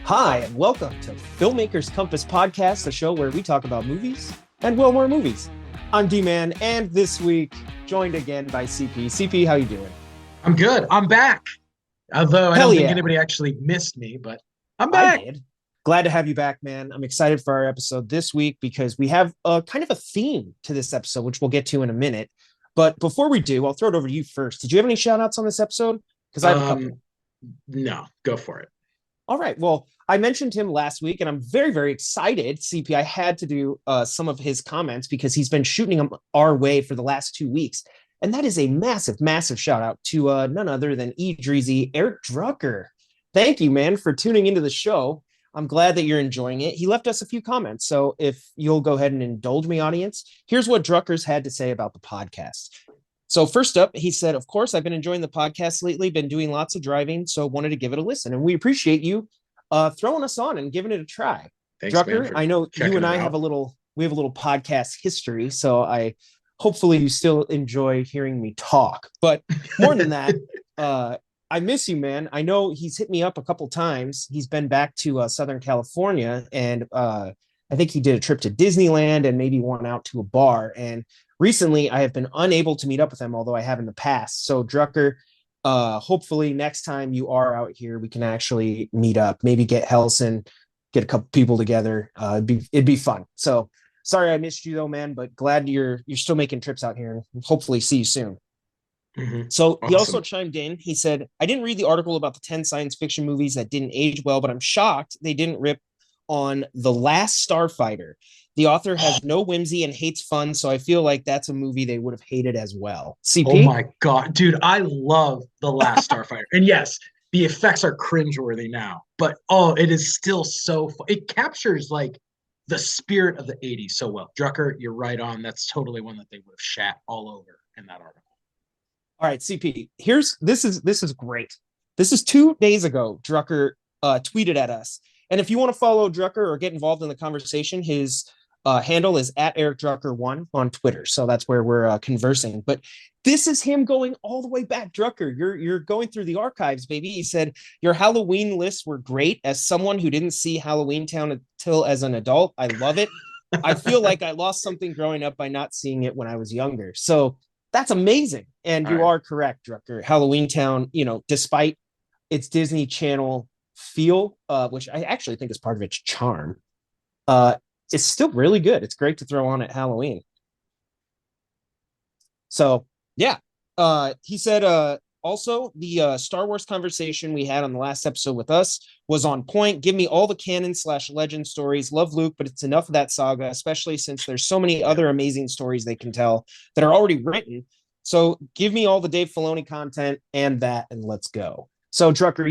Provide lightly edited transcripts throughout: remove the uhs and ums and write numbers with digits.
Hi, and welcome to Filmmakers Compass Podcast, a show where we talk about movies and, well, more movies. I'm D-man, and this week, joined again by CP. CP, how you doing? I'm good. I'm back. Although I Hell don't think yeah, anybody actually missed me, but I'm I back. did. Glad to have you back, man. I'm excited for our episode this week because we have a kind of a theme to this episode, which we'll get to in a minute. But before we do, I'll throw it over to you first. Did you have any shout outs on this episode? Because I have a couple. No, go for it. All right. Well, I mentioned him last week, and I'm very, very excited. CP, I had to do some of his comments because he's been shooting them our way for the last 2 weeks. And that is a massive, massive shout out to none other than Dreezy, Eric Drucker. Thank you, man, for tuning into the show. I'm glad that you're enjoying it. He left us a few comments. So if you'll go ahead and indulge me, audience, here's what Drucker's had to say about the podcast. So first up, he said, of course, I've been enjoying the podcast lately, been doing lots of driving, so wanted to give it a listen. And we appreciate you throwing us on and giving it a try. Thanks, man, Drucker, for I know you checking and it I out. have we have a little podcast history, so I hopefully you still enjoy hearing me talk. But more than that, I miss you, man. I know he's hit me up a couple times. He's been back to Southern California, and I think he did a trip to Disneyland and maybe one out to a bar. And recently, I have been unable to meet up with him, although I have in the past. So, Drucker, hopefully next time you are out here, we can actually meet up. Maybe get Helson, get a couple people together. It'd be fun. So, sorry I missed you though, man. But glad you're still making trips out here, and hopefully see you soon. So he also Awesome. chimed in. He said, I didn't read the article about the 10 science fiction movies that didn't age well, but I'm shocked they didn't rip on The Last Starfighter. The author has no whimsy and hates fun, so I feel like that's a movie they would have hated as well. Oh CP? my God, dude, I love The Last Starfighter. And yes, the effects are cringeworthy now, but it is still so it captures like the spirit of the 80s so well. Drucker, you're right on. That's totally one that they would have shat all over in that article. All right, CP. This is great. This is 2 days ago. Drucker tweeted at us, and if you want to follow Drucker or get involved in the conversation, his handle is at Eric Drucker1 on Twitter. So that's where we're conversing. But this is him going all the way back. Drucker, you're going through the archives, baby. He said your Halloween lists were great. As someone who didn't see Halloween Town until as an adult, I love it. I feel like I lost something growing up by not seeing it when I was younger. So that's amazing. And All you right. are correct, Drucker. Halloween Town, despite its Disney Channel feel, which I actually think is part of its charm, uh, it's still really good. It's great to throw on at Halloween. So yeah, he said also the Star Wars conversation we had on the last episode with us was on point. Give me all the canon/legend stories. Love Luke, but it's enough of that saga, especially since there's so many other amazing stories they can tell that are already written. So give me all the Dave Filoni content and that, and let's go. So Drucker,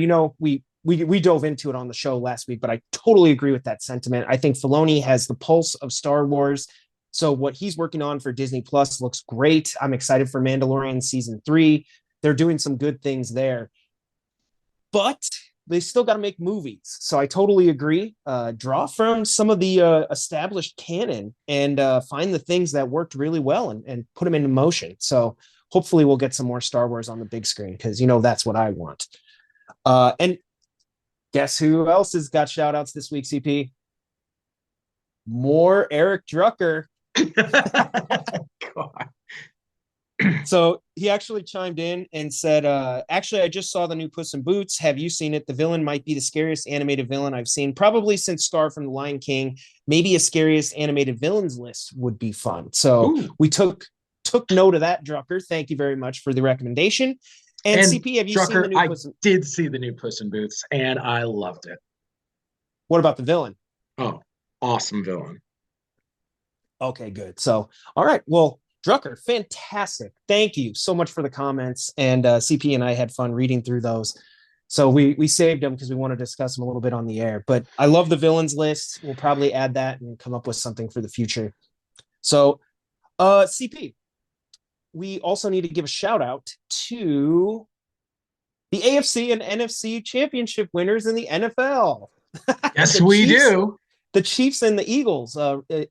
we dove into it on the show last week, but I totally agree with that sentiment. I think Filoni has the pulse of Star Wars. So what he's working on for Disney Plus looks great. I'm excited for Mandalorian season 3. They're doing some good things there, but they still got to make movies. So I totally agree. Draw from some of the established canon and find the things that worked really well and put them into motion. So hopefully we'll get some more Star Wars on the big screen because that's what I want. And guess who else has got shout outs this week, CP? More Eric Drucker. God. So he actually chimed in and said, actually, I just saw the new Puss in Boots. Have you seen it? The villain might be the scariest animated villain I've seen, probably since Scar from The Lion King. Maybe a scariest animated villains list would be fun. So Ooh. we took note of that, Drucker. Thank you very much for the recommendation. And And CP, have you seen the Drucker, new I Puss in... did see the new Puss in Boots, and I loved it. What about the villain? Oh, awesome villain. Okay, good. So, all right. Well, Drucker, fantastic. Thank you so much for the comments. And CP and I had fun reading through those. So we saved them because we want to discuss them a little bit on the air. But I love the villains list. We'll probably add that and come up with something for the future. So, CP, we also need to give a shout out to the AFC and NFC championship winners in the NFL. Yes, the we Chiefs do. the Chiefs and the Eagles,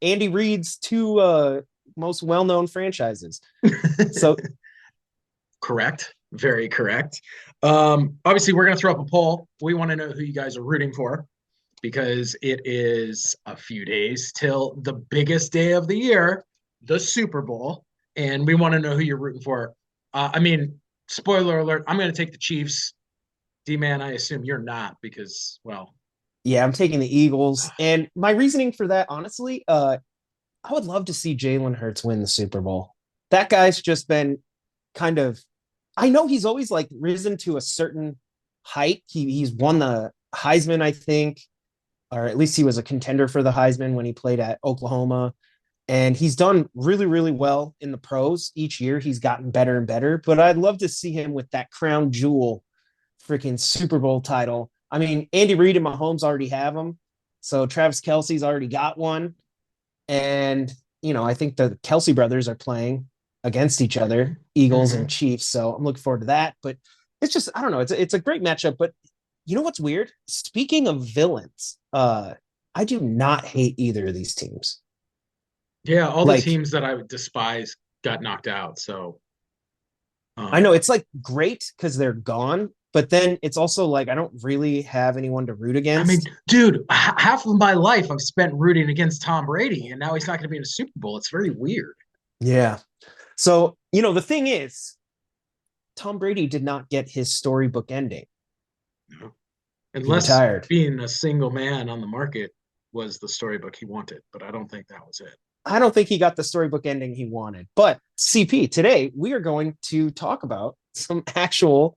Andy Reid's two most well-known franchises. So Correct. Very correct. Obviously, we're going to throw up a poll. We want to know who you guys are rooting for. because it is a few days till the biggest day of the year, the Super Bowl, and we want to know who you're rooting for. I mean, spoiler alert, I'm going to take the Chiefs. D-man, I assume you're not because, well, Yeah, I'm taking the Eagles. And my reasoning for that, honestly, I would love to see Jalen Hurts win the Super Bowl. That guy's just been kind of, I know he's always like risen to a certain height. He's won the Heisman, I think, or at least he was a contender for the Heisman when he played at Oklahoma. And he's done really, really well in the pros. Each year he's gotten better and better. But I'd love to see him with that crown jewel freaking Super Bowl title. I mean, Andy Reid and Mahomes already have them. So Travis Kelsey's already got one. And, I think the Kelsey brothers are playing against each other, Eagles and mhm. Chiefs. So I'm looking forward to that. But it's just, I don't know. It's a great matchup. But you know what's weird? Speaking of villains, I do not hate either of these teams. Yeah, all the Like, teams that I would despise got knocked out. So, I know um, it's like great because they're gone, but then it's also like I don't really have anyone to root I mean, against. dude, half of my life I've spent rooting against Tom Brady, and now he's not going to be in a Super Bowl. It's very weird. Yeah. So, the thing is, Tom Brady did not get his storybook ending. You know? He Unless retired. being a single man on the market was the storybook he wanted, but I don't think that was it. I don't think he got the storybook ending he wanted. But CP, today we are going to talk about some actual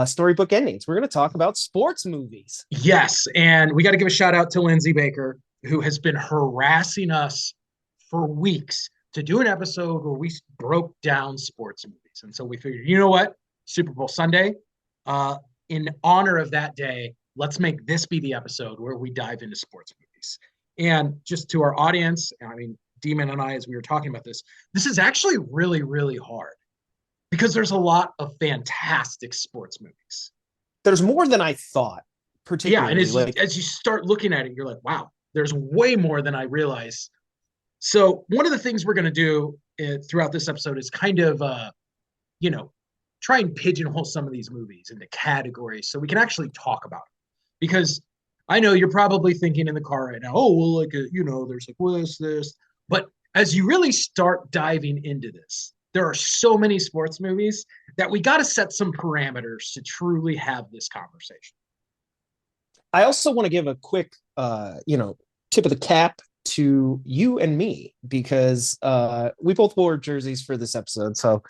storybook endings. We're going to talk about sports movies. Yes, and we got to give a shout out to Lindsay Baker, who has been harassing us for weeks to do an episode where we broke down sports movies. And so we figured, you know what? Super Bowl Sunday, uh, in honor of that day, let's make this be the episode where we dive into sports movies. And just to our audience, I mean, D-man and I, as we were talking about this is actually really, really hard because there's a lot of fantastic sports movies. There's more than I thought, Yeah, and particularly. as you start looking at it, you're like, wow, there's way more than I realized. So one of the things we're going to do throughout this episode is kind of, you know, try and pigeonhole some of these movies into categories so we can actually talk about them. Because I know you're probably thinking in the car right now, oh, well, like, there's like this. But as you really start diving into this, there are so many sports movies that we got to set some parameters to truly have this conversation. I also want to give a quick, tip of the cap to you and me because we both wore jerseys for this episode. So,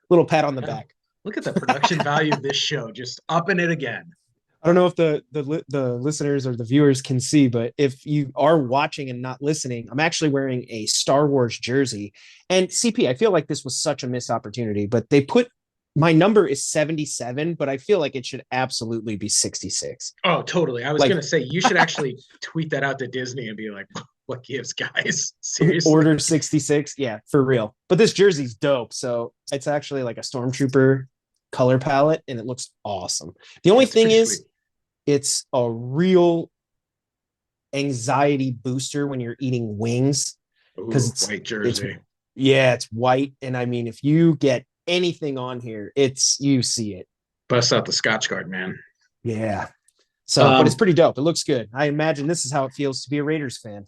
little pat on the Yeah. back. Look at the production value of this show, just upping it again. I don't know if the listeners or the viewers can see, but if you are watching and not listening, I'm actually wearing a Star Wars jersey. And CP, I feel like this was such a missed opportunity, but they put my number is 77, but I feel like it should absolutely be 66. Oh, totally. I was Like gonna say you should actually tweet that out to Disney and be like, "What gives, guys? Seriously." order 66. Yeah, for real. But this jersey's dope. So it's actually like a stormtrooper color palette and it looks awesome. The only That's thing pretty sweet. is it's a real anxiety booster when you're eating wings because Ooh, white it's jersey. yeah, it's white. And I mean, if you get anything on here, it's you see it. Bust out the Scotch guard, man. Yeah. So, but it's Um, pretty dope. It looks good. I imagine this is how it feels to be a Raiders fan.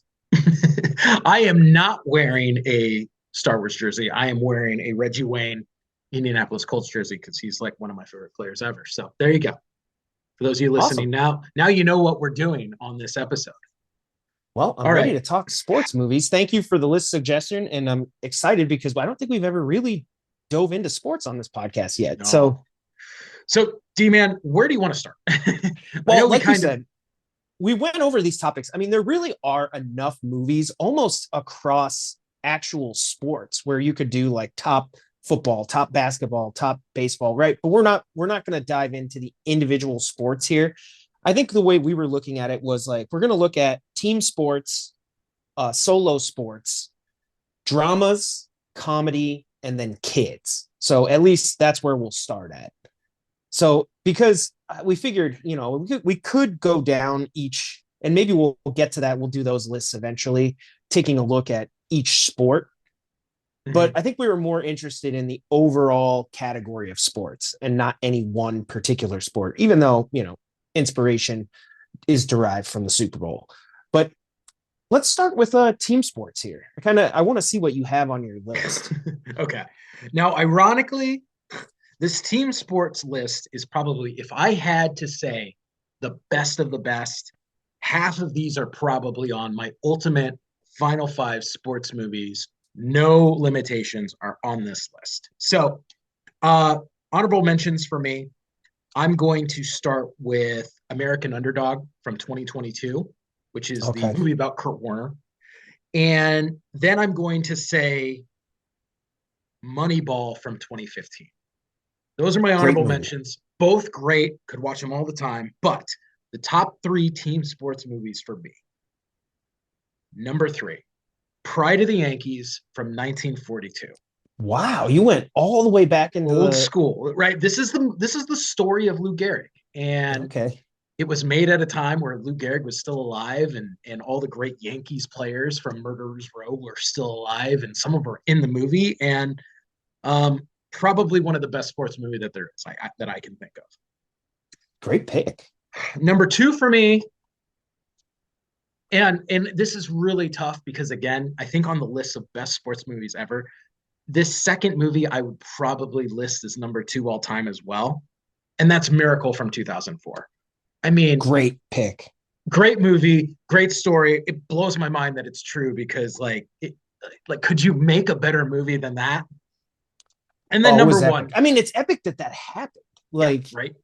I am not wearing a Star Wars jersey. I am wearing a Reggie Wayne Indianapolis Colts jersey because he's like one of my favorite players ever. So there you go. For those of you listening Awesome. now you know what we're doing on this episode. Well, I'm All ready right. to talk sports movies. Thank you for the list suggestion. And I'm excited because I don't think we've ever really dove into sports on this podcast yet. No. So, So D-man, where do you want to start? I know well, we like you kind of said, we went over these topics. I mean, there really are enough movies almost across actual sports where you could do like top football, top basketball, top baseball, right? But we're not going to dive into the individual sports here. I think the way we were looking at it was like we're going to look at team sports, solo sports, dramas, comedy, and then kids. So at least that's where we'll start at. So because we figured, we could go down each, and maybe we'll get to that. We'll do those lists eventually, taking a look at each sport. But Mhm. I think we were more interested in the overall category of sports and not any one particular sport, even though, inspiration is derived from the Super Bowl. But let's start with team sports here. I want to see what you have on your list. Okay. Now, ironically, this team sports list is probably, if I had to say the best of the best, half of these are probably on my ultimate final five sports movies. No limitations are on this list. So, honorable mentions for me. I'm going to start with American Underdog from 2022, which is the Okay. movie about Kurt Warner. And then I'm going to say Moneyball from 2015. Those are my Great honorable movie. mentions. Both great. Could watch them all the time. But the top three team sports movies for me. Number three, Pride of the Yankees from 1942. Wow, you went all the way back into Old the school, right? This is the story of Lou Gehrig, and okay. it was made at a time where Lou Gehrig was still alive, and all the great Yankees players from Murderers Row were still alive, and some of them are in the movie, and probably one of the best sports movie that there is that I can think of. Great pick. Number two for me, and this is really tough because again, I think on the list of best sports movies ever, this second movie I would probably list as number two all time as well, and that's Miracle from 2004. I mean, Great pick. great movie, great story. It blows my mind that it's true because could you make a better movie than that? And then Oh, it number was epic. one, I mean, it's epic that that happened. yeah, Like right.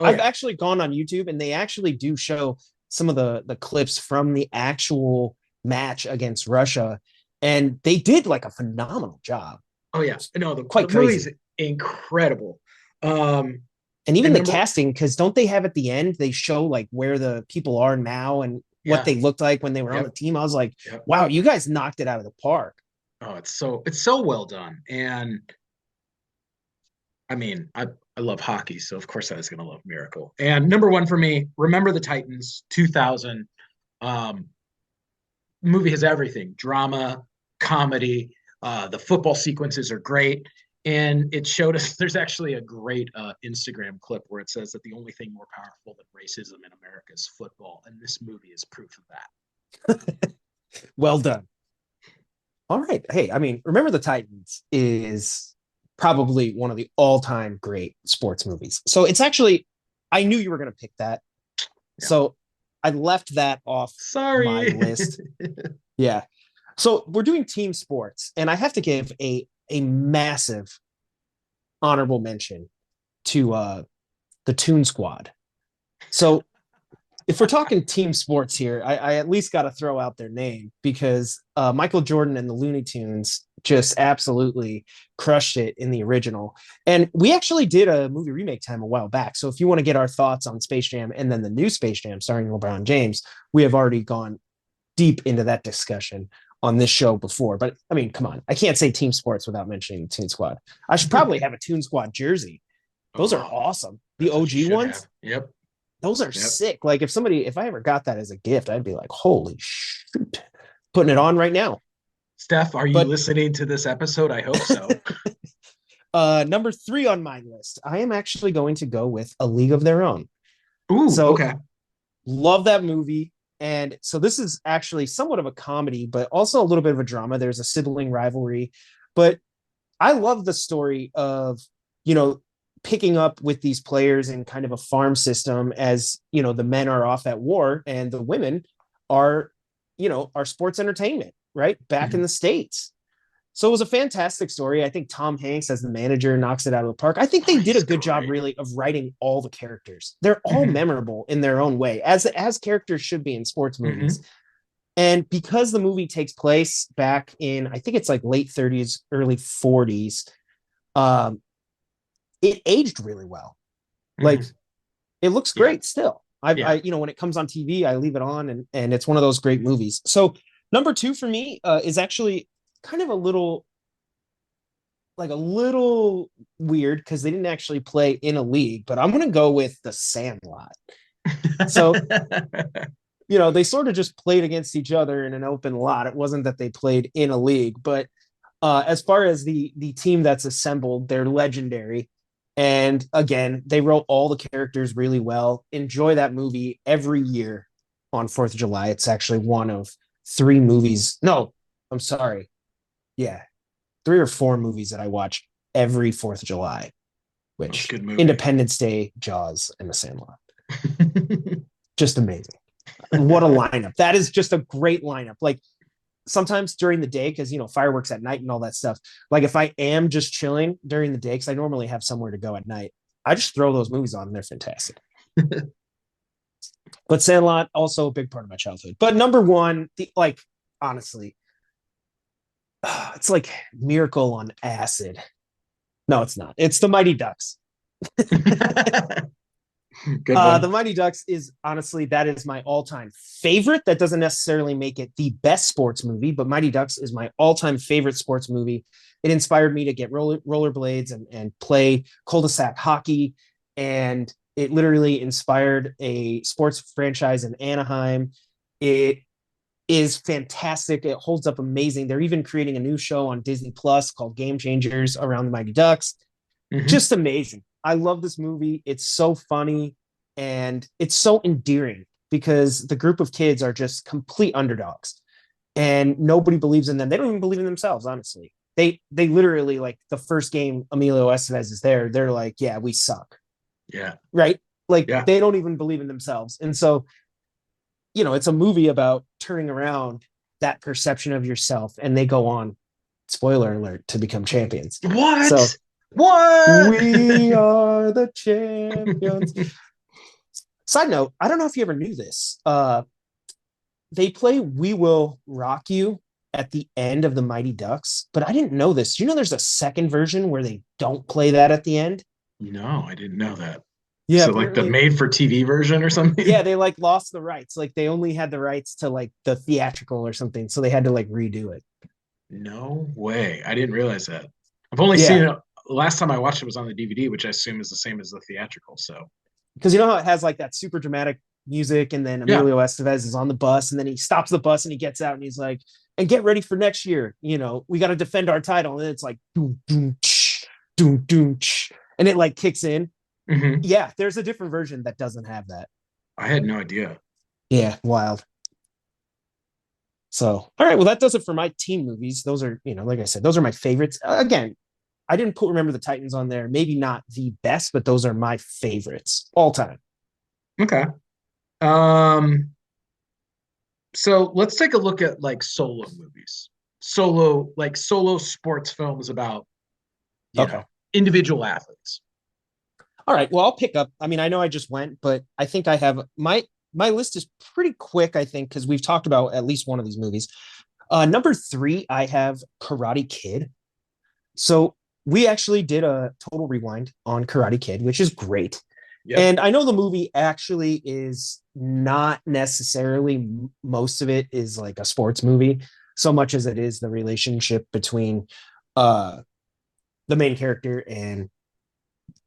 Oh I've yeah, actually gone on YouTube and they actually do show some of the clips from the actual match against Russia, and they did like a phenomenal job. oh yeah. No, Quite the movie's crazy. incredible. Um, And even and the number casting, because don't they have at the end, they show like where the people are now and what yeah, they looked like when they were on the yep, team. I was like, yep. wow, you guys knocked it out of the park. Oh, it's so well done, and I mean, I love hockey, so of course I was going to love Miracle. And number one for me, Remember the Titans, 2000. Um, movie has everything: drama, comedy. The football sequences are great, and it showed us. There's actually a great Instagram clip where it says that the only thing more powerful than racism in America is football, and this movie is proof of that. Well done. All right. Hey, I mean, Remember the Titans is probably one of the all-time great sports movies. So it's actually, I knew you were going to pick that. Yeah. So I left that off my Sorry. list. Yeah. So we're doing team sports, and I have to give a massive honorable mention to the Toon Squad. So if we're talking team sports here, I at least got to throw out their name because Michael Jordan and the Looney Tunes just absolutely crushed it in the original. And we actually did a movie remake time a while back. So if you want to get our thoughts on Space Jam and then the new Space Jam starring LeBron James, we have already gone deep into that discussion on this show before. But I mean, come on, I can't say team sports without mentioning the Toon Squad. I should probably have a Toon Squad jersey. Those are Oh, awesome. The that's what you OG should have. ones, Yep. those are Yep. sick. Like if I ever got that as a gift, I'd be like, holy shoot, putting it on right now. Steph, are you But listening to this episode? I hope so. number three on my list, I am actually going to go with A League of Their Own. Ooh, So okay. love that movie. And so this is actually somewhat of a comedy, but also a little bit of a drama. There's a sibling rivalry, but I love the story of, you know, picking up with these players in kind of a farm system as, you know, the men are off at war and the women are, you know, are sports entertainment, right? Back in Mhm. the States. So it was a fantastic story. I think Tom Hanks as the manager knocks it out of the park. I think Oh, they did a he's good job great. really of writing all the characters. They're all Mhm. memorable in their own way, as characters should be in sports movies. Mhm. And because the movie takes place back in, I think it's like late 30s, early 40s, um, it aged really well. Like Mhm. it looks Yeah. great still. Yeah. You know, when it comes on TV, I leave it on, and it's one of those great movies. So number two for me is actually kind of a little weird because they didn't actually play in a league, but I'm gonna go with The Sandlot. So you know, they sort of just played against each other in an open lot. It wasn't that they played in a league, but as far as the team that's assembled, they're legendary. And again, they wrote all the characters really well. Enjoy that movie every year on 4th of July. It's actually one of three movies. No, I'm sorry. Yeah, three or four movies that I watch every 4th of July, That's a which good movie. Independence Day, Jaws, and The Sandlot. Just amazing. What a lineup. That is just a great lineup. Like sometimes during the day, because fireworks at night and all that stuff. Like if I am just chilling during the day, because I normally have somewhere to go at night, I just throw those movies on and they're fantastic. But Sandlot also a big part of my childhood. But number one, like honestly, it's like Miracle on Acid. No, it's not. It's the Mighty Ducks. Good one. The Mighty Ducks is honestly that is my all-time favorite. That doesn't necessarily make it the best sports movie, but Mighty Ducks is my all-time favorite sports movie. It inspired me to get rollerblades and play cul-de-sac hockey, and it literally inspired a sports franchise in Anaheim. It is fantastic. It holds up amazing. They're even creating a new show on Disney Plus called Game Changers around the Mighty Ducks. Mm-hmm. Just amazing. I love this movie. It's so funny and it's so endearing because the group of kids are just complete underdogs and nobody believes in them. They don't even believe in themselves, honestly. They literally like the first game Emilio Estevez is there. They're like, yeah, we suck. Yeah. Right? Like Yeah. they don't even believe in themselves. And so, it's a movie about turning around that perception of yourself and they go on, spoiler alert, to become champions. So What? What? we are the champions. Side note, I don't know if you ever knew this. They play We Will Rock You at the end of the Mighty Ducks, but I didn't know this. Do you know there's a second version where they don't play that at the end? No, I didn't know that. Yeah, So like the apparently, made for TV version or yeah, something? they like lost the rights. Like they only had the rights to like the theatrical or something, so they had to like redo it. No way. I didn't realize that. I've only seen Yeah, it last time I watched it was on the DVD, which I assume is the same as the theatrical. So because you know how it has like that super dramatic music, and then yeah. Emilio Estevez is on the bus, and then he stops the bus and he gets out and he's like, "And get ready for next year. We got to defend our title." And it's like, doom, doom, ch, doom, doom, ch, and it like kicks in. Hmm. Yeah, there's a different version that doesn't have that. I had no idea. Yeah, wild. So, all right, well, that does it for my team movies. Those are, like I said, those are my favorites. Again, I didn't put Remember the Titans on there. Maybe not the best, but those are my favorites all time. Okay. Um, so let's take a look at like solo movies. Solo sports films about, you Okay. know, individual athletes. All right. Well, I'll pick up. I mean, I know I just went, but I think I have my list is pretty quick, I think, because we've talked about at least one of these movies. Number three, I have Karate Kid. So we actually did a total rewind on Karate Kid, which is great. Yep. And I know the movie actually is not necessarily most of it is like a sports movie, so much as it is the relationship between uh the main character and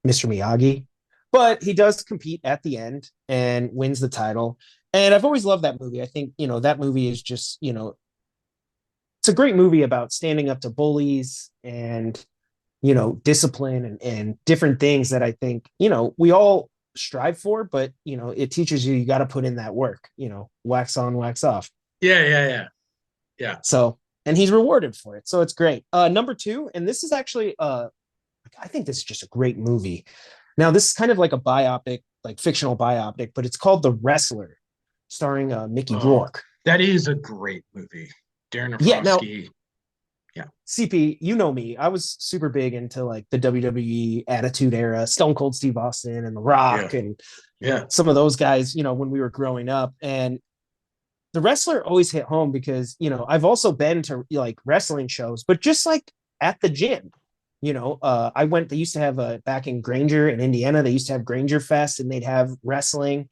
Mr. Miyagi. But he does compete at the end and wins the title. And I've always loved that movie. I think, that movie is just, it's a great movie about standing up to bullies and discipline and different things that I think we all strive for, but it teaches you got to put in that work, wax on, wax off. Yeah, yeah, yeah. Yeah. So and he's rewarded for it, so it's great. Number two, and this is actually I think this is just a great movie. Now this is kind of like a biopic, like fictional biopic, but it's called The Wrestler, starring Mickey Oh, Rourke. that is a great movie. Darren Yeah, now Aronofsky. Yeah. CP, you know me. I was super big into like the WWE Attitude Era, Stone Cold Steve Austin and The Yeah. Rock and Yeah. some of those guys, when we were growing up. And The Wrestler always hit home because, I've also been to like wrestling shows, but just like at the gym. I went, they used to have back in Granger in Indiana, they used to have Granger Fest and they'd have wrestling.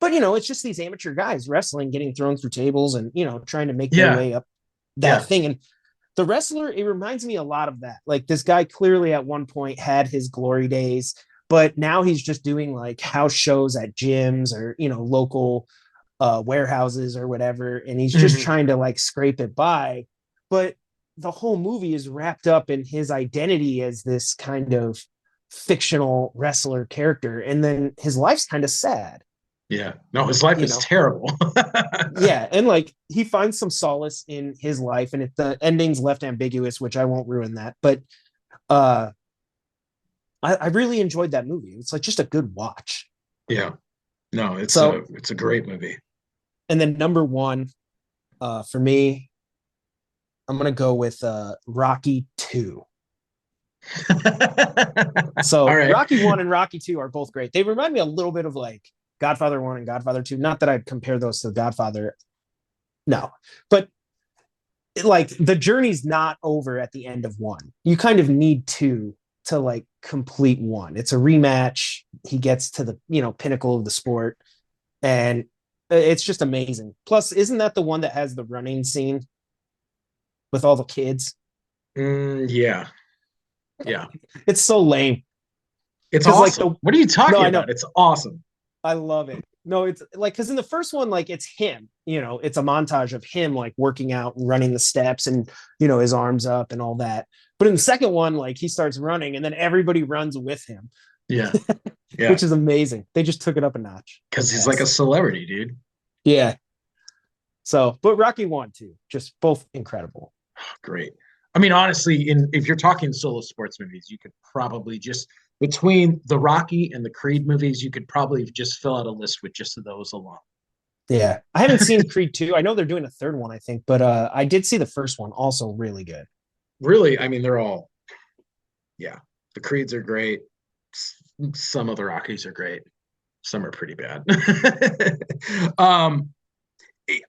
But, it's just these amateur guys wrestling, getting thrown through tables and, trying to make their Yeah. way up that Yeah. thing. And The Wrestler, it reminds me a lot of that. Like this guy clearly at one point had his glory days, but now he's just doing like house shows at gyms or, local warehouses or whatever. And he's just Hmm. trying to like scrape it by. But the whole movie is wrapped up in his identity as this kind of fictional wrestler character, and then his life's kind of sad. Yeah. No, his life You is know, terrible. yeah, and like he finds some solace in his life, and the ending's left ambiguous, which I won't ruin that. But uh, I really enjoyed that movie. It's like just a good watch. Yeah. No, So, it's a great movie. and then number one, for me, I'm gonna go with Rocky Two. All So right. Rocky One and Rocky Two are both great. They remind me a little bit of like Godfather One and Godfather Two. Not that I'd compare those to Godfather, no, but like the journey's not over at the end of one. You kind of need two to like complete one. It's a rematch. He gets to the pinnacle of the sport, and it's just amazing. Plus, isn't that the one that has the running scene with all the kids? Yeah. Yeah. It's so lame It's because like awesome. the What are you no, talking I know, about? It's awesome. I love it. No, it's like because in the first one, like it's him, it's a montage of him like working out and running the steps and his arms up and all that. But in the second one, like he starts running and then everybody runs with him, Yeah. Yeah. which is amazing. They just took it up a notch. Because he's like a Fantastic. celebrity, dude. Yeah. So, but Rocky One too, just both incredible. Great. I mean, honestly, if you're talking solo sports movies, you could probably just between the Rocky and the Creed movies, you could probably just fill out a list with just those alone. Yeah. I haven't seen Creed 2. I know they're doing a third one, I think, but I did see the first one, also really good. Really, I mean, they're all, yeah. The Creeds are great. Some of the Rockies are great. Some are pretty bad. um,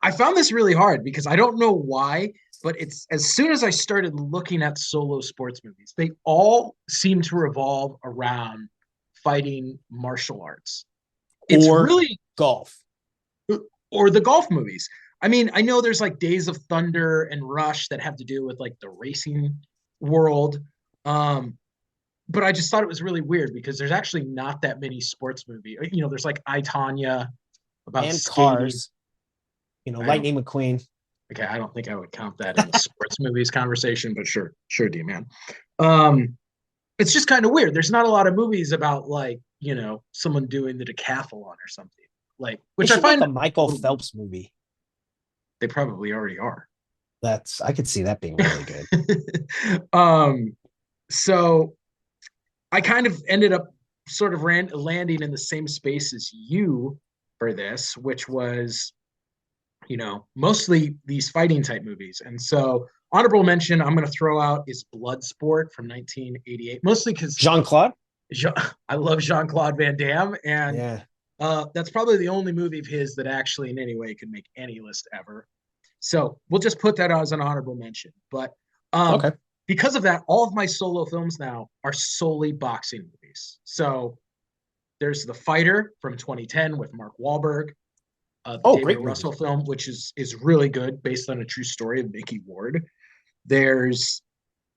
I found this really hard because I don't know why, but it's as soon as I started looking at solo sports movies, they all seem to revolve around fighting martial arts. It's Or really golf. or the golf movies. I mean, I know there's like Days of Thunder and Rush that have to do with like the racing world. Um, but I just thought it was really weird because there's actually not that many sports movie. There's like I Tanya about And skating. Cars, I don't Lightning McQueen. Okay, I don't think I would count that in the sports movies conversation, but sure, D-man. Um, it's just kind of weird. There's not a lot of movies about like, someone doing the decathlon or something. Like, They which I should make find a Michael Phelps movie. they probably already are. I could see that being really good. um, so I kind of ended up sort of landing in the same space as you for this, which was mostly these fighting type movies. And so honorable mention I'm going to throw out is Bloodsport from 1988, mostly because Jean Claude. I love Jean-Claude Van Damme, and Yeah. that's probably the only movie of his that actually in any way could make any list ever. So we'll just put that as an honorable mention. But Okay. because of that, all of my solo films now are solely boxing movies. So there's The Fighter from 2010 with Mark Wahlberg, the Oh, David great movie. Russell film, which is really good, based on a true story of Mickey Ward. There's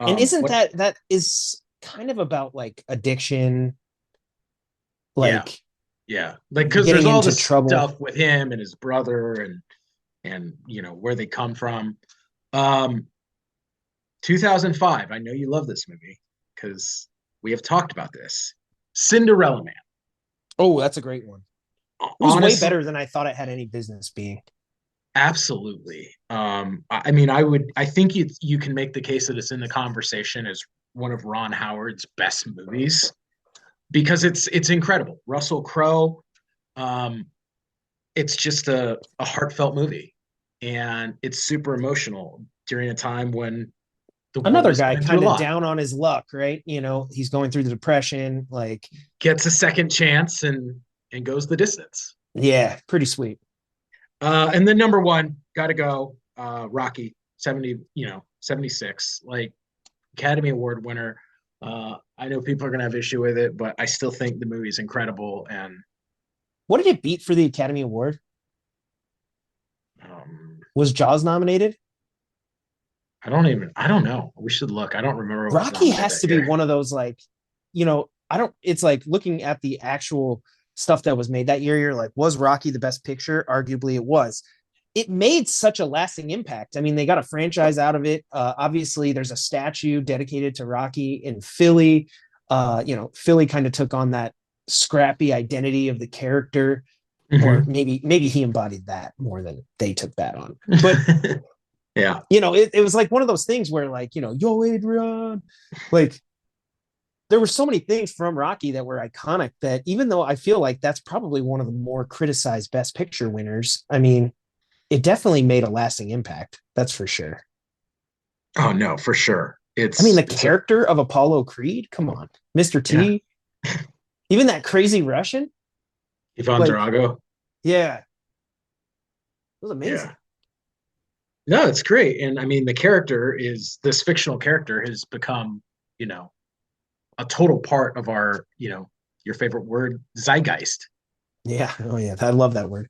And isn't what? that is kind of about like addiction, Yeah, like yeah, like because there's getting all into this trouble. stuff with him and his brother and where they come from. Um, 2005. I know you love this movie because we have talked about this. Cinderella Man. Oh, that's a great one. It was way Honestly, better than I thought it had any business being. absolutely. I mean, I think you can make the case that it's in the conversation as one of Ron Howard's best movies because it's incredible. Russell Crowe, um, it's just a heartfelt movie, and it's super emotional during a time when the world Another is guy going through kind a of lot. down on his luck, right? He's going through the depression. Like, Gets a second chance and goes the distance. yeah, pretty sweet. And then number one, got to go. Rocky 76, like Academy Award winner. I know people are gonna have issue with it, but I still think the movie is incredible. And What did it beat for the Academy Award? um, Was Jaws nominated? I don't know. We should look. I don't remember what was Rocky nominated has that to be year. one of those like, I don't. It's like looking at the actual stuff that was made that year. You're like, was Rocky the best picture? Arguably, it was. It made such a lasting impact. I mean, they got a franchise out of it. Obviously, there's a statue dedicated to Rocky in Philly. Philly kind of took on that scrappy identity of the character, or Hmm. maybe he embodied that more than they took that on. But Yeah. it was like one of those things where like, yo, Adrian, like there were so many things from Rocky that were iconic that even though I feel like that's probably one of the more criticized Best Picture winners, I mean, it definitely made a lasting impact. That's for sure. Oh no, for sure. I mean, the It's a character of Apollo Creed, come on, Mr. yeah. T, even that crazy Russian, Ivan like, Drago. yeah, it was Yeah. amazing. No, it's great. And I mean, the character is this fictional character has become, you know, a total part of our, your favorite word, zeitgeist. Yeah. Oh, yeah. I love that word.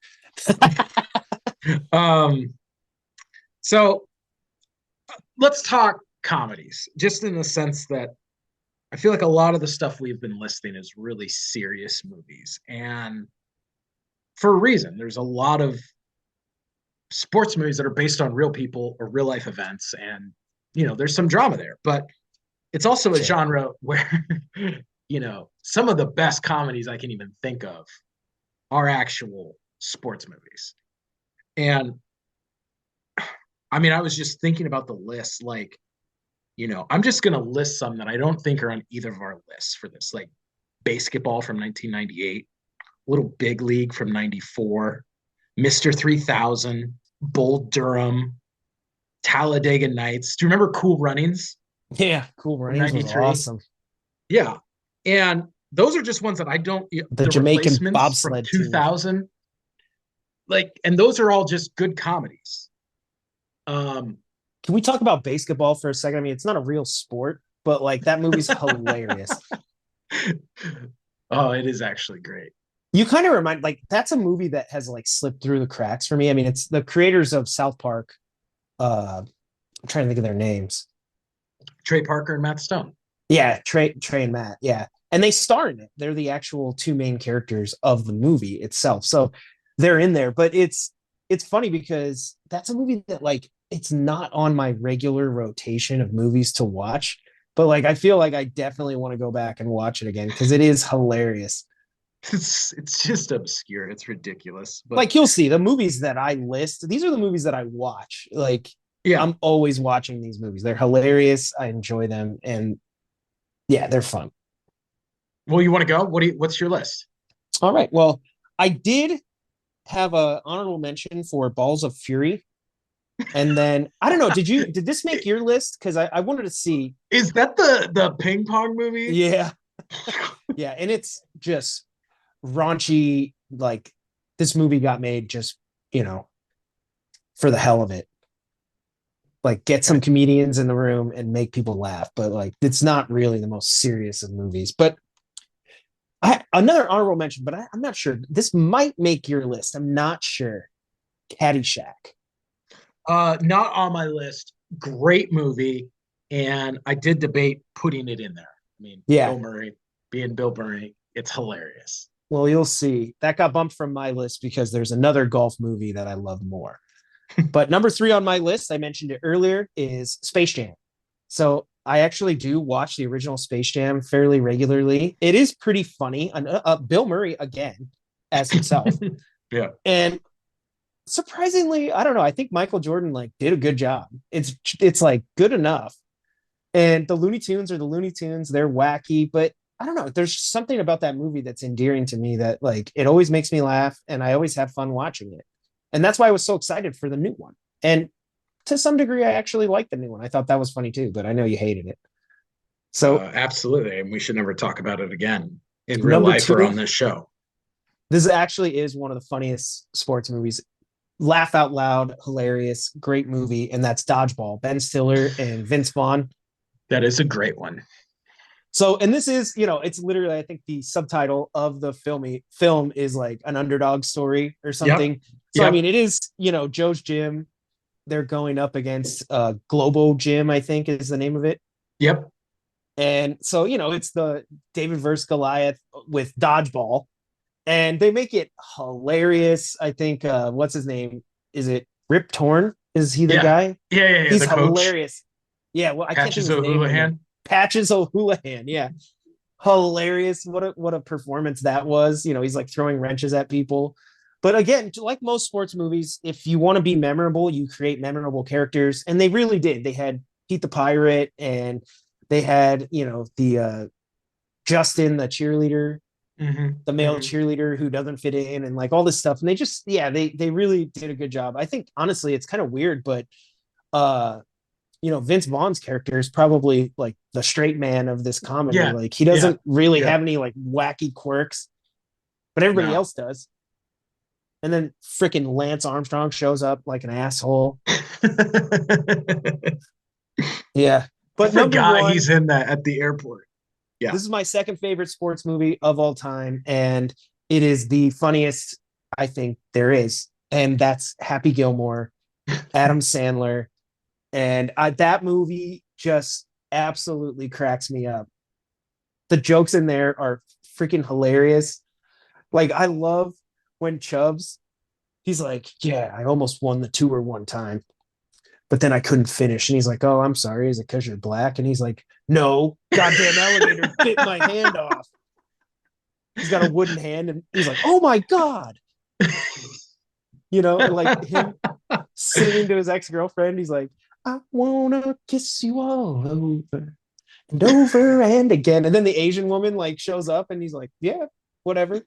Um, so let's talk comedies, just in the sense that I feel like a lot of the stuff we've been listing is really serious movies. And for a reason, there's a lot of sports movies that are based on real people or real life events. And, there's some drama there. But it's also a Sure. genre where, some of the best comedies I can even think of are actual sports movies. And I mean, I was just thinking about the list. Like, I'm just going to list some that I don't think are on either of our lists for this, like Basketball from 1998, Little Big League from 94, Mr. 3000, Bull Durham, Talladega Nights. Do you remember Cool Runnings Yeah. Cool from Runnings was 93? awesome. Yeah. And those are just ones that I don't, The the Jamaican replacements from bobsled team. 2000, like, and those are all just good comedies. Um, Can we talk about basketball for a second? I mean, it's not a real sport, but like that movie's hilarious. oh, it is actually great. You kind of remind like that's a movie that has like slipped through the cracks for me. I mean, it's the creators of South Park. I'm trying to think of their names. Trey Parker and Matt Stone. Yeah, Trey and Matt. Yeah, and they star in it. They're the actual two main characters of the movie itself. So they're in there. But it's funny because that's a movie that like it's not on my regular rotation of movies to watch. But like I feel like I definitely want to go back and watch it again because it is hilarious. It's just obscure. It's ridiculous. But Like you'll see the movies that I list, these are the movies that I watch. Like yeah. I'm always watching these movies. They're hilarious. I enjoy them. And yeah, they're fun. Well, you want to go? What's your list? All right. Well, I did have a honorable mention for Balls of Fury. And then I don't know, did this make your list? Because I wanted to see. Is that the ping pong movie? Yeah. Yeah. And it's just raunchy, like this movie got made just, you know, for the hell of it. Like get Okay. some comedians in the room and make people laugh. But like it's not really the most serious of movies. But another honorable mention, but I'm not sure. This might make your list. I'm not sure. Caddyshack. Not on my list. Great movie, and I did debate putting it in there. I mean, Yeah. Bill Murray being Bill Murray, it's hilarious. Well, you'll see. That got bumped from my list because there's another golf movie that I love more. But number 3 on my list, I mentioned it earlier, is Space Jam. So I actually do watch the original Space Jam fairly regularly. It is pretty funny. Bill Murray again as himself, Yeah. and surprisingly, I don't know. I think Michael Jordan like did a good job. It's like good enough. And the Looney Tunes are the Looney Tunes. They're wacky, but I don't know. There's something about that movie that's endearing to me that like it always makes me laugh, and I always have fun watching it. And that's why I was so excited for the new one. And to some degree, I actually liked the new one. I thought that was funny too, but I know you hated it. So Absolutely, and we should never talk about it again in real number life or two, on this show. this actually is one of the funniest sports movies. Laugh out loud, hilarious, great movie, and that's Dodgeball. Ben Stiller and Vince Vaughn. That is a great one. So, and this is, it's literally, I think the subtitle of the film is like an underdog story or Yep. something. So, I Yep. mean, it is, Joe's Gym. They're going up against Globo Gym, I think is the name of it. Yep. And so, it's the David versus Goliath with dodgeball. And they make it hilarious. I think, what's his name? Is it Rip Torn? Is he the Yeah. guy? Yeah. He's The coach hilarious. Yeah, well, I can't think Patches of his name right now. O'Houlihan. Patches O'Houlihan, yeah. Hilarious. What a performance that was. He's like throwing wrenches at people. But again, like most sports movies, if you want to be memorable, you create memorable characters. And they really did. They had Pete the Pirate, and they had, the Justin, the cheerleader, the male Hmm. cheerleader who doesn't fit in, and like all this stuff. And they just, yeah, they really did a good job. I think honestly it's kind of weird, but uh Vince Vaughn's character is probably like the straight man of this comedy. Yeah, Like he yeah, doesn't really yeah. have any like wacky quirks, but everybody No. else does. And then freaking Lance Armstrong shows up like an asshole. Yeah. I But number forgot one, he's in that at the airport. Yeah. this is my second favorite sports movie of all time. And it is the funniest I think there is. And that's Happy Gilmore, Adam Sandler. And that movie just absolutely cracks me up. The jokes in there are freaking hilarious. Like, I love when Chubbs, he's like, yeah, I almost won the tour one time, but then I couldn't finish. And he's like, oh, I'm sorry. Is it because you're black? And he's like, no, goddamn alligator bit my hand off. He's got a wooden hand. And he's like, oh my God. Like him singing to his ex girlfriend. He's like, I want to kiss you all over and over and again. And then the Asian woman like shows up and he's like, yeah, whatever.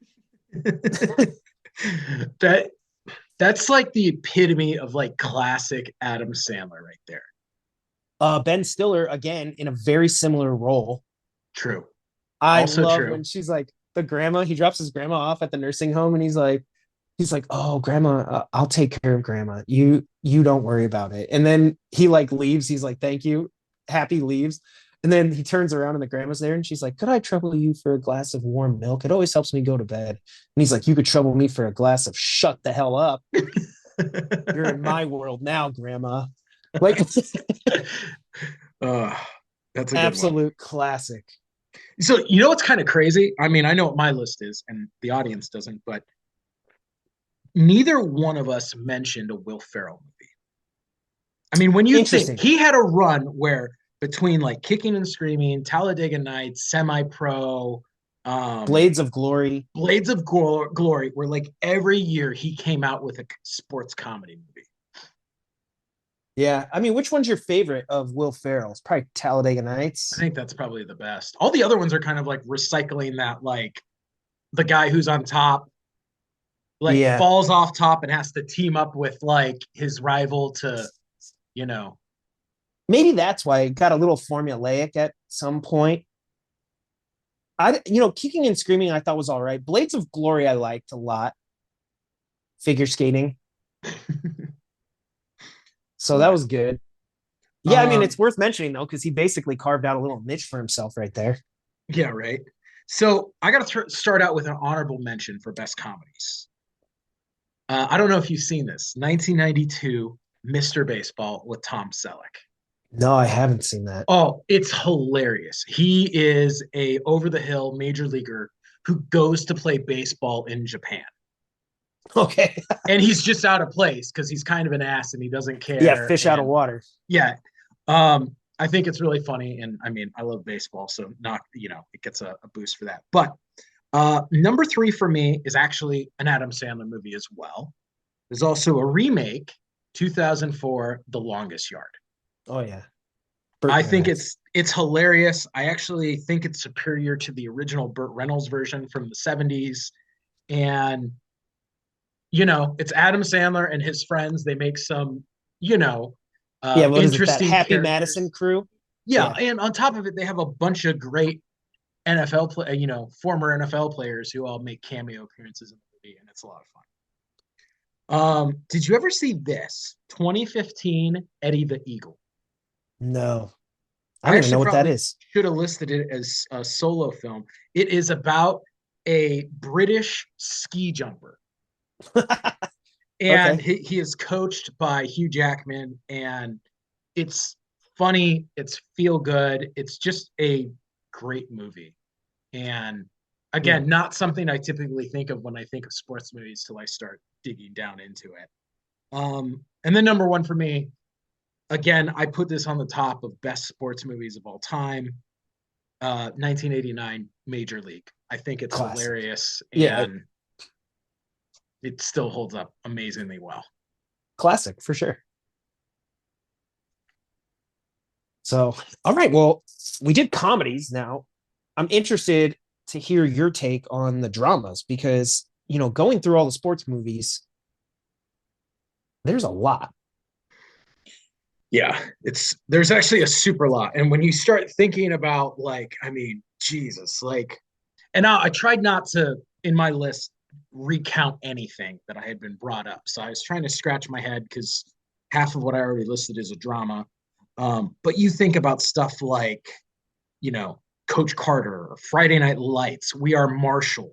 that that's like the epitome of like classic Adam Sandler right there. Ben Stiller, again, in a very similar role. True. I Also love true. when she's like, the grandma, he drops his grandma off at the nursing home and he's like, oh, grandma, I'll take care of grandma. You don't worry about it. And then he like leaves. He's like, thank you. Happy leaves. And then he turns around and the grandma's there and she's like, could I trouble you for a glass of warm milk? It always helps me go to bed. And he's like, you could trouble me for a glass of shut the hell up. You're in my world now, grandma. Like, uh, that's a good one. absolute classic. So you know what's kind of crazy? I mean, I know what my list is, and the audience doesn't, but neither one of us mentioned a Will Ferrell movie. I mean, when you think Interesting. he had a run where between like Kicking and Screaming, Talladega Nights, Semi Pro, Blades of Glory. Blades of Glory, where like every year he came out with a sports comedy movie. Yeah. I mean, which one's your favorite of Will Ferrell's? Probably Talladega I Nights. think that's probably the best. All the other ones are kind of like recycling that, like the guy who's on top, like Yeah. falls off top and has to team up with like his rival to, you know, Maybe that's why it got a little formulaic at some point. Kicking and Screaming I thought was all right. Blades of Glory I liked a lot. Figure skating. So that but was good. Yeah, I mean, um it's worth mentioning though, because he basically carved out a little niche for himself right there. yeah, right. So I got to start out with an honorable mention for best comedies. I don't know if you've seen this 1992 Mr. Baseball with Tom Selleck. No, I haven't seen that. Oh, it's hilarious. He is a over the hill major leaguer who goes to play baseball in Japan. Okay. And he's just out of place because he's kind of an ass and he doesn't Yeah, care. fish out of And water. yeah, I think it's really funny. And I mean, I love baseball, so not, it gets a boost for that. But number three for me is actually an Adam Sandler movie as well. There's also a remake, 2004, The Longest Yard. Oh yeah. Burt I think Reynolds. it's hilarious. I actually think it's superior to the original Burt Reynolds version from the 70s. And it's Adam Sandler and his friends. They make some, you know, Yeah, what is it? That interesting Happy Madison characters. crew? Yeah, Yeah. and on top of it, they have a bunch of great NFL play, former NFL players who all make cameo appearances in the movie, and it's a lot of fun. Did you ever see this 2015 Eddie the Eagle? No. I I don't even know actually what that probably is. should have listed it as a solo film. It is about a British ski jumper, and Okay. he is coached by Hugh Jackman, and it's funny, it's feel good, it's just a great movie. And Hmm. again, not something I typically think of when I think of sports movies till I start digging down into it. And then number one for me, again, I put this on the top of best sports movies of all time. 1989 Major League. I think it's Classic. hilarious Yeah, and it still holds up amazingly well. classic for sure. So, all right. Well, we did comedies. Now, I'm interested to hear your take on the dramas because, going through all the sports movies, there's a lot. Yeah, there's actually a super lot. And when you start thinking about Jesus, and I tried not to in my list recount anything that I had been brought up. So I was trying to scratch my head because half of what I already listed is a drama. But you think about stuff like, you know, Coach Carter, Friday Night Lights, We Are Marshall,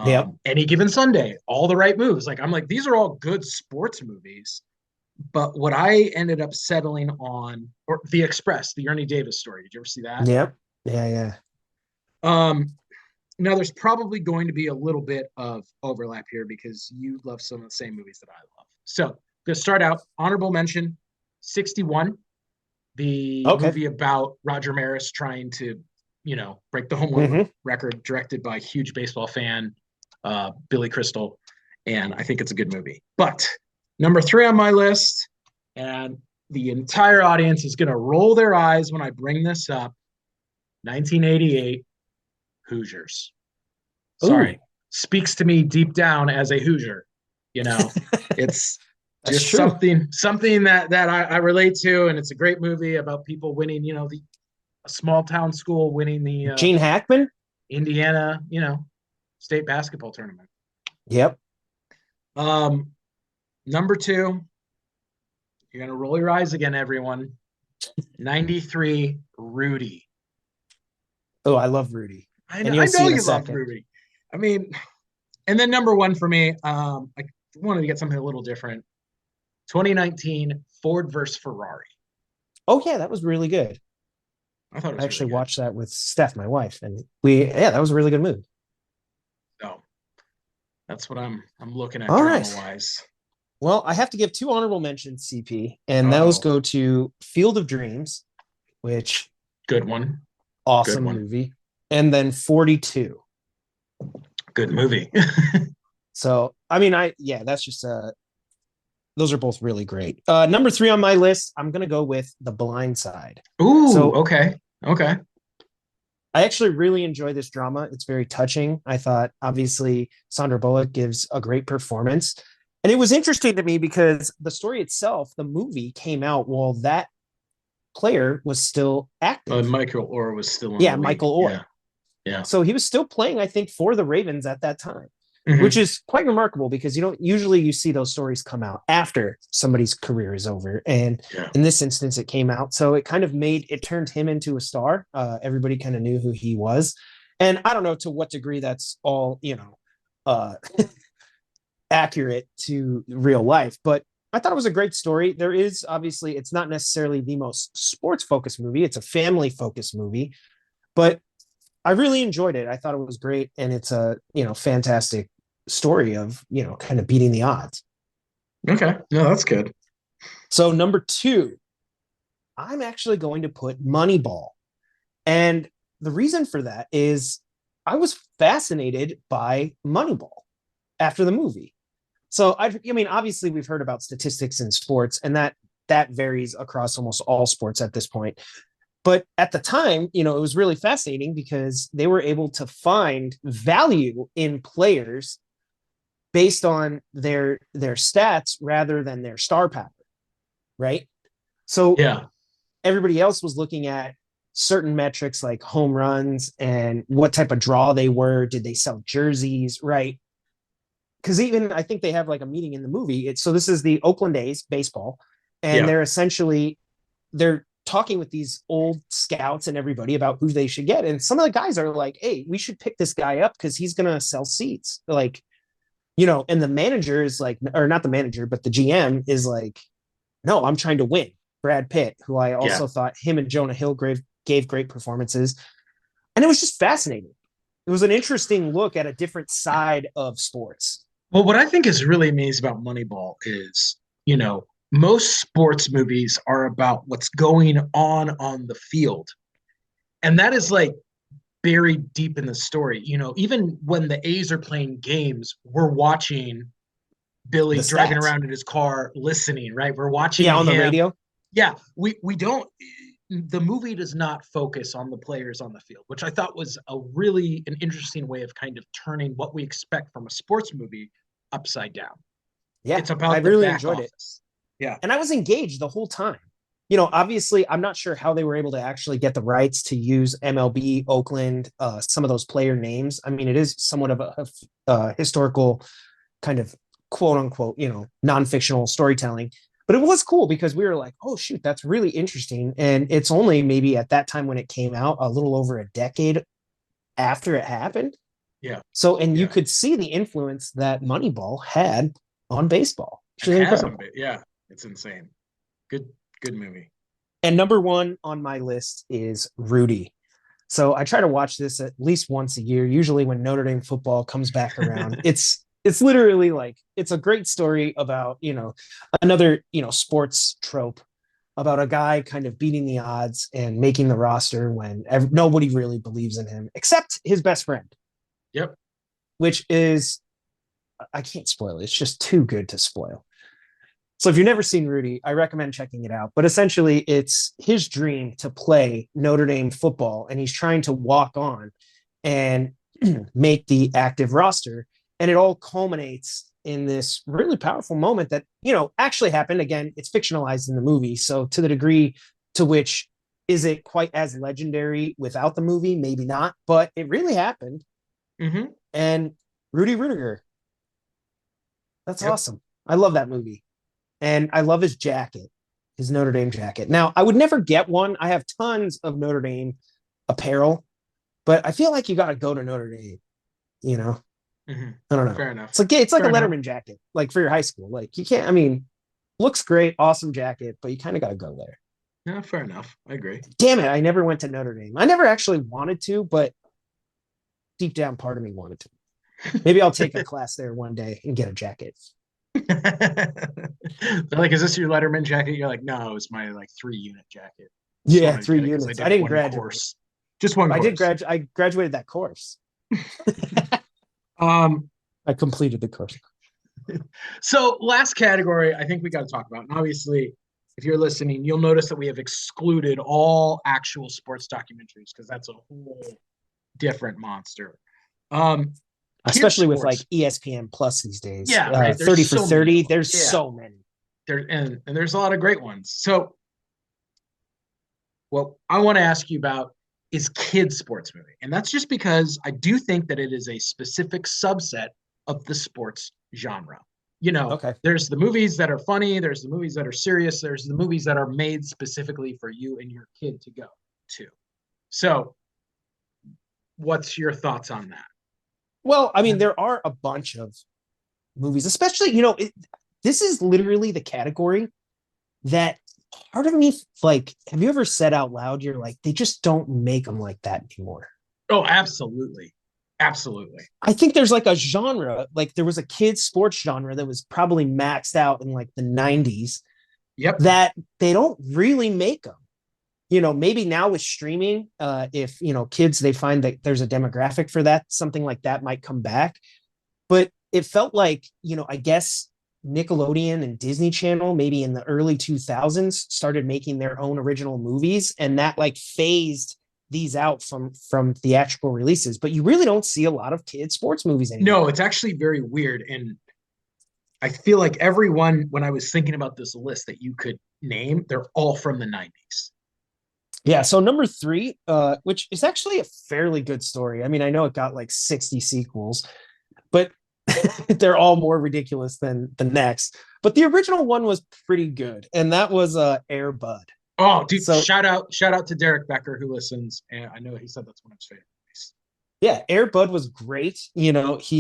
Yep. Any Given Sunday, All the Right Moves. I'm like, these are all good sports movies. But what I ended up settling on, or The Express, the Ernie Davis story. Did you ever see that? Yep. Yeah. Yeah. Um, Now there's probably going to be a little bit of overlap here because you love some of the same movies that I love. So to start out, honorable mention, 61, the Okay. movie about Roger Maris trying to, break the home run Mm-hmm. record, directed by a huge baseball fan, Billy Crystal. And I think it's a good movie. But number 3 on my list, and the entire audience is going to roll their eyes when I bring this up, 1988 Hoosiers. Ooh, Sorry, speaks to me deep down as a Hoosier. You know, it's that's just true. something that I relate to, and it's a great movie about people winning. A small town school winning the Gene Hackman. Indiana, state basketball tournament. Yep. Um, Number 2, you're gonna roll your eyes again, everyone. 93 Rudy. Oh, I love Rudy, and I you'll see know in a you love second. Rudy. I mean, and then number 1 for me, I wanted to get something a little different. 2019 Ford versus Ferrari. Oh yeah, that was really good. I thought it I was really actually good. watched that with Steph, my wife, and that was a really good movie. So that's what I'm looking at All drama right. wise. Well, I have to give two honorable mentions, CP, and those Oh, go to Field of Dreams, which good one. Good awesome one. movie, and then 42. Good movie. So, I mean, that's just those are both really great. Number 3 on my list, I'm gonna go with The Blind Side. Ooh, So okay. Okay. I actually really enjoy this drama. It's very touching. I thought obviously Sandra Bullock gives a great performance. And it was interesting to me because the story itself, the movie came out while that player was still active. Michael Orr was still in the Yeah, league. Michael Yeah. Orr. Yeah. So he was still playing, I think, for the Ravens at that time, which Hmm. is quite remarkable because you don't usually you see those stories come out after somebody's career is over. And Yeah. in this instance, it came out. So it kind of turned him into a star. Everybody kind of knew who he was. And I don't know to what degree that's all, uh, accurate to real life, but I thought it was a great story. There is obviously, it's not necessarily the most sports focused movie, it's a family focused movie, but I really enjoyed it. I thought it was great, and it's a fantastic story of kind of beating the odds. Okay. No, that's good. So number 2, I'm actually going to put Moneyball, and the reason for that is I was fascinated by Moneyball after the movie. So I mean, obviously we've heard about statistics in sports, and that varies across almost all sports at this point. But at the time, it was really fascinating because they were able to find value in players based on their stats rather than their star power, right? So Yeah. everybody else was looking at certain metrics like home runs and what type of draw they were. Did they sell jerseys, right? Because even I think they have like a meeting in the movie. So this is the Oakland A's baseball, and Yeah. they're talking with these old scouts and everybody about who they should get. And some of the guys are like, "Hey, we should pick this guy up because he's gonna sell seats." Like, and the manager is like, or not the manager, but the GM is like, "No, I'm trying to win." Brad Pitt, who I Yeah. also thought him and Jonah Hill gave great performances, and it was just fascinating. It was an interesting look at a different side of sports. Well, what I think is really amazing about Moneyball is, most sports movies are about what's going on the field. And that is like buried deep in the story. You know, even when the A's are playing games, we're watching The Billy driving stats. around in his car listening, right? We're Yeah, watching on the him. radio. Yeah, we don't the movie does not focus on the players on the field, which I thought was a really an interesting way of kind of turning what we expect from a sports movie upside down. Yeah, It's I about the really back enjoyed it. office. Yeah. And I was engaged the whole time. Obviously, I'm not sure how they were able to actually get the rights to use MLB, Oakland, some of those player names. I mean, it is somewhat of a historical kind of quote unquote, non-fictional storytelling. But it was cool because we were like, oh, shoot, that's really interesting. And it's only maybe at that time when it came out, a little over a decade after it happened. Yeah. So, and you Yeah. could see the influence that Moneyball had on baseball, which And is has them. incredible. Yeah. It's insane. Good movie. And number one on my list is Rudy. So I try to watch this at least once a year, usually when Notre Dame football comes back around. It's literally like it's a great story about, another, sports trope about a guy kind of beating the odds and making the roster when nobody really believes in him except his best friend. Yep. Which is, I can't spoil it. It's just too good to spoil. So if you've never seen Rudy, I recommend checking it out. But essentially, it's his dream to play Notre Dame football, and he's trying to walk on and make the active roster. And it all culminates in this really powerful moment that, actually happened. Again, it's fictionalized in the movie. So to the degree to which is it quite as legendary without the movie? Maybe not, but it really happened. Mm-hmm. And Rudy Rudiger, that's Yep. awesome. I love that movie. And I love his jacket, his Notre Dame jacket. Now, I would never get one. I have tons of Notre Dame apparel, but I feel like you got to go to Notre Dame, you know? Mm-hmm. I don't know. Fair enough. It's like Fair a enough. Letterman jacket, like for your high school. Like you can't, I mean, looks great, awesome jacket, but you kind of got to go there. Yeah, fair enough. I agree. Damn it, I never went to Notre Dame. I never actually wanted to, but deep down part of me wanted to. Maybe I'll take a class there one day and get a jacket. They're like, is this your Letterman jacket? You're like, no, it's my like 3 unit jacket. Just Yeah, wanted to three get it because I units. I did didn't one graduate. course. Just one I did course. graduate. I graduated that course. Um, I completed the course. so last category, I think we got to talk about. And obviously, if you're listening, you'll notice that we have excluded all actual sports documentaries because that's a whole different monster. Kids Especially with like sports. ESPN Plus these days. Yeah, right. 30 There's for so many of 30. them. There's Yeah. so many. And there's a lot of great ones. So what I want to ask you about is kids sports movie. And that's just because I do think that it is a specific subset of the sports genre. You know, Okay. there's the movies that are funny, there's the movies that are serious, there's the movies that are made specifically for you and your kid to go to. So, what's your thoughts on that? Well, I mean, there are a bunch of movies, especially, this is literally the category that part of me, like, have you ever said out loud, you're like, they just don't make them like that anymore? Oh, absolutely. Absolutely. I think there's like a genre, like there was a kids sports genre that was probably maxed out in like the 90s Yep. that they don't really make them. Maybe now with streaming, if, kids, they find that there's a demographic for that, something like that might come back. But it felt like, I guess Nickelodeon and Disney Channel, maybe in the early 2000s, started making their own original movies, and that like phased these out from theatrical releases. But you really don't see a lot of kids sports movies anymore. No, it's actually very weird. And I feel like everyone, when I was thinking about this list that you could name, they're all from the 90s. Yeah, so number three, which is actually a fairly good story. I mean, I know it got like 60 sequels, but they're all more ridiculous than the next. But the original one was pretty good, and that was Air Bud. Oh, dude! So shout out to Derek Becker who listens, and I know he said that's one of his favorite movies. yeah, Air Bud was great. He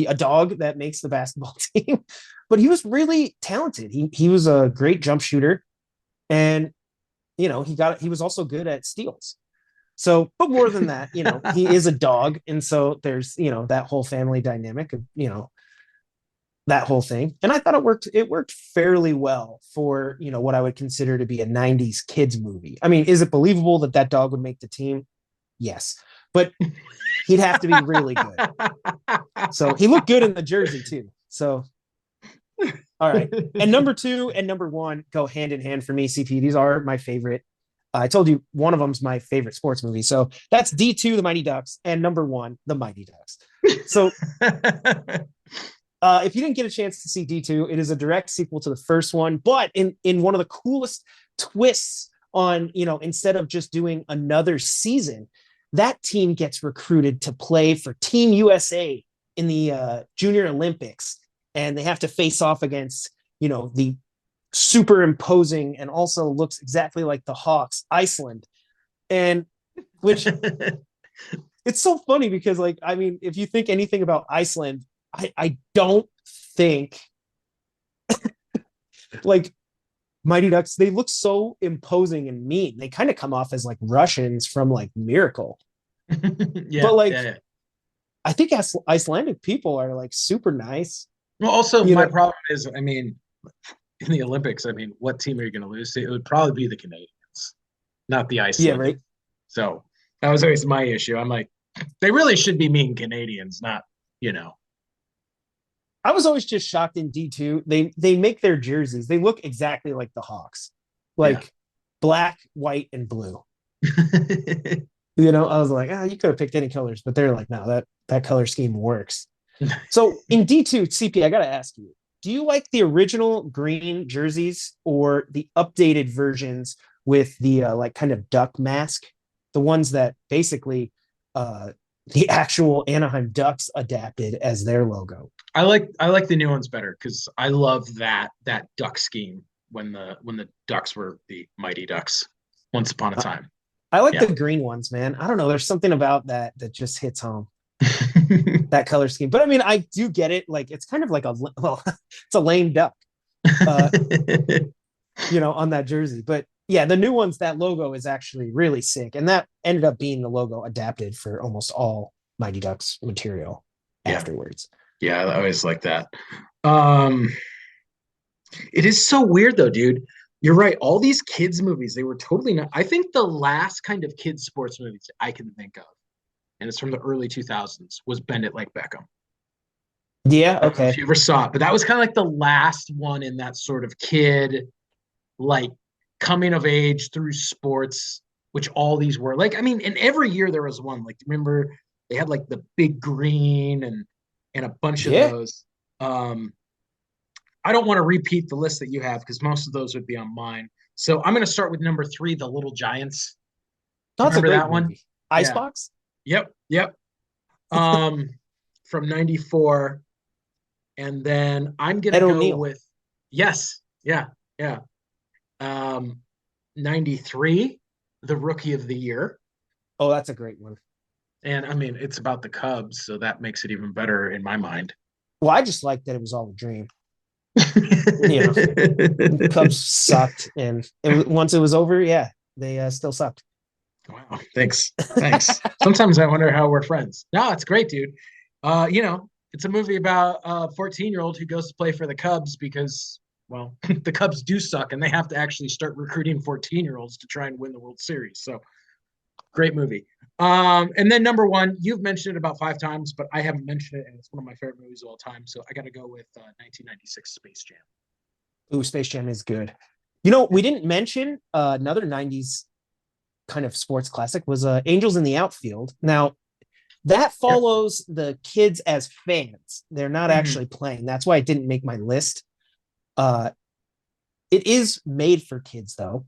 a dog that makes the basketball team, but he was really talented. He was a great jump shooter, and he was also good at steals. So, but more than that, he is a dog, and so there's that whole family dynamic of that whole thing. And I thought it worked fairly well for what I would consider to be a 90s kids movie. I mean, is it believable that dog would make the team? Yes, but he'd have to be really good. So he looked good in the jersey too. So all right. And number two and number one go hand in hand for me, CP. These are my favorite. I told you one of them's my favorite sports movie. So that's D2, The Mighty Ducks, and number one, The Mighty Ducks. So if you didn't get a chance to see D2, it is a direct sequel to the first one, but in one of the coolest twists on, instead of just doing another season, that team gets recruited to play for Team USA in the Junior Olympics, and they have to face off against, the super imposing and also looks exactly like the Hawks, Iceland. And which it's so funny because, like, I mean, if you think anything about Iceland, I don't think like Mighty Ducks, they look so imposing and mean. They kind of come off as like Russians from like Miracle. Yeah, but like, yeah. I think Icelandic people are like super nice. Well, also, my problem is, I mean, in the Olympics, I mean, what team are you going to lose to? It would probably be the Canadians, not the Yeah, Iceland. right. So that was always my issue. I'm like, they really should be mean Canadians, not, I was always just shocked in D2. They make their jerseys. They look exactly like the Hawks. Yeah. Like black, white, and blue. I was like, you could have picked any colors, but they're like, no, that color scheme works. So in D2, CP, I gotta ask you, do you like the original green jerseys or the updated versions with the like kind of duck mask? The ones that basically the actual Anaheim Ducks adapted as their logo. I like the new ones better because I love that duck scheme when the Ducks were the Mighty Ducks once upon a time. I like the green ones, man. I don't know. There's something about that just hits home. That color scheme. But I mean, I do get it. Like, it's kind of like it's a lame duck, on that jersey. But yeah, the new ones, that logo is actually really sick. And that ended up being the logo adapted for almost all Mighty Ducks material afterwards. Yeah, I always like that. It is so weird though, dude. You're right. All these kids movies, they were totally not. I think the last kind of kids sports movies I can think of, and it's from the early 2000s, was Bend It Like Beckham. Yeah, okay. If you ever saw it, but that was kind of like the last one in that sort of kid, like coming of age through sports, which all these were. Like, I mean, and every year there was one. Like, remember they had like the Big Green and a bunch of those. I don't want to repeat the list that you have because most of those would be on mine. So I'm going to start with number 3, The Little Giants. That's Remember a great that movie. one? Icebox? Yep. From 94. And then I'm going to go with, yes. Yeah. 93, The Rookie of the Year. Oh, that's a great one. And I mean, it's about the Cubs, so that makes it even better in my mind. Well, I just like that it was all a dream. Cubs sucked, and once it was over, they still sucked. Wow, thanks. Sometimes I wonder how we're friends. No, it's great, dude. It's a movie about a 14-year-old who goes to play for the Cubs because, well, the Cubs do suck, and they have to actually start recruiting 14-year-olds to try and win the World Series. So, great movie. And then number 1, you've mentioned it about 5 times, but I haven't mentioned it, and it's one of my favorite movies of all time. So I got to go with 1996 Space Jam. Ooh, Space Jam is good. We didn't mention another 90s kind of sports classic was Angels in the Outfield. Now, that follows the kids as fans. They're not actually playing. That's why it didn't make my list. It is made for kids, though.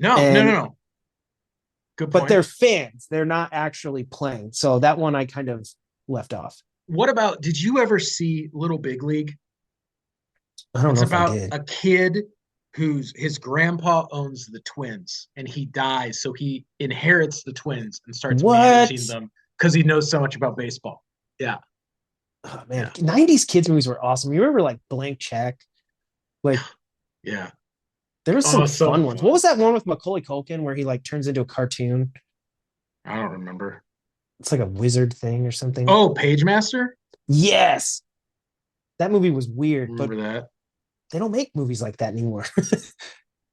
No. Good point. But they're fans. They're not actually playing. So that one I kind of left off. What about, did you ever see Little Big League? I don't know if about I did. A kid his grandpa owns the Twins and he dies. So he inherits the Twins and starts managing them because he knows so much about baseball. Yeah. Oh, man. 90s kids movies were awesome. You remember like Blank Check? Like, yeah. There was some fun ones. What was that one with Macaulay Culkin where he like turns into a cartoon? I don't remember. It's like a wizard thing or something. Oh, Page Master? Yes. That movie was weird. Remember that? They don't make movies like that anymore.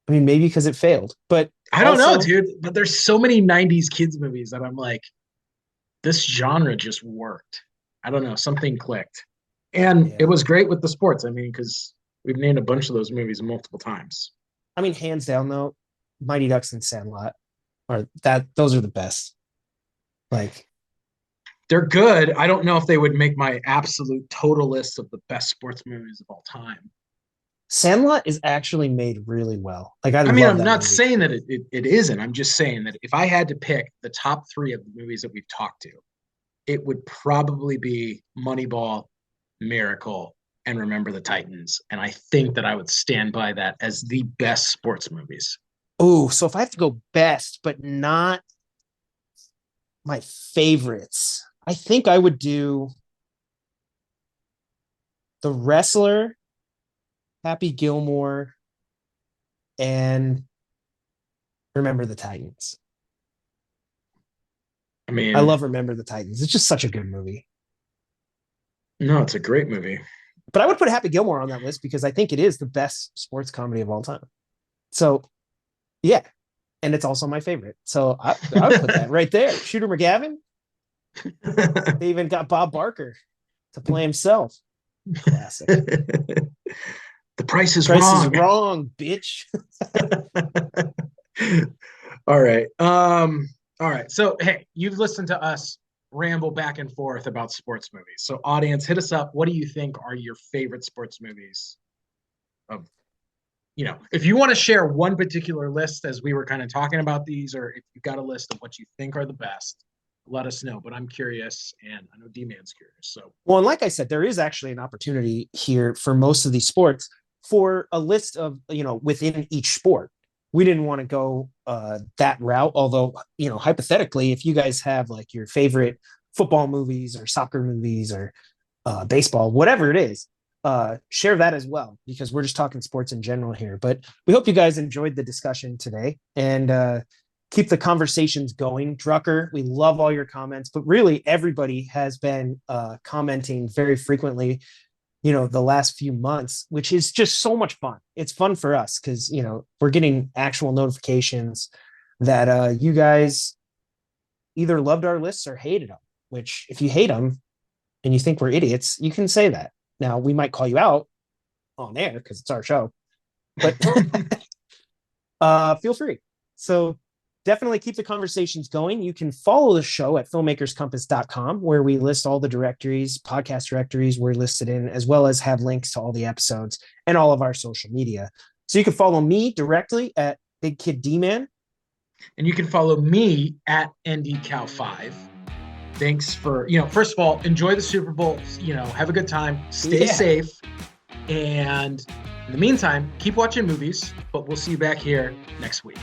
I mean, maybe because it failed, but I don't know, also, dude. But there's so many '90s kids movies that I'm like, this genre just worked. I don't know, something clicked, and it yeah. was great with the sports. I mean, because we've named a bunch of those movies multiple times. I mean, hands down though, Mighty Ducks and Sandlot are that those are the best. Like They're good. I don't know if they would make my absolute total list of the best sports movies of all time. Sandlot is actually made really well. Like I I mean, love I'm that not movie. saying that it isn't. I'm just saying that if I had to pick the top three of the movies that we've talked to, it would probably be Moneyball, Miracle, and Remember the Titans. And I think that I would stand by that as the best sports movies. Oh, so if I have to go best, but not my favorites, I think I would do The Wrestler, Happy Gilmore, and Remember the Titans. I I mean, love Remember the Titans. It's just such a good movie. no, it's a great movie. But I would put Happy Gilmore on that list because I think it is the best sports comedy of all time. So yeah, and it's also my favorite. So I would put that right there. Shooter McGavin. They even got Bob Barker to play himself. Classic. The price is Price is wrong. wrong, bitch. All right. All right. So hey, you've listened to us ramble back and forth about sports movies. So audience, hit us up. What do you think are your favorite sports movies of, if you want to share one particular list as we were kind of talking about these, or if you've got a list of what you think are the best, let us know. But I'm curious, and I know D-man's curious. So Well, and like I said, there is actually an opportunity here for most of these sports for a list of, within each sport. We didn't want to go that route, although, hypothetically, if you guys have like your favorite football movies or soccer movies or baseball, whatever it is, share that as well, because we're just talking sports in general here. But we hope you guys enjoyed the discussion today, and keep the conversations going. Drucker, we love all your comments, but really everybody has been commenting very frequently, the last few months, which is just so much fun. It's fun for us because, we're getting actual notifications that you guys either loved our lists or hated them, which if you hate them and you think we're idiots, you can say that. Now, we might call you out on air because it's our show, but feel free. So definitely keep the conversations going. You can follow the show at filmmakerscompass.com, where we list all the directories, podcast directories we're listed in, as well as have links to all the episodes and all of our social media. So you can follow me directly at Big Kid D-Man. And you can follow me at NDCow5. Thanks for, first of all, enjoy the Super Bowl, have a good time, stay safe. And in the meantime, keep watching movies, but we'll see you back here next week.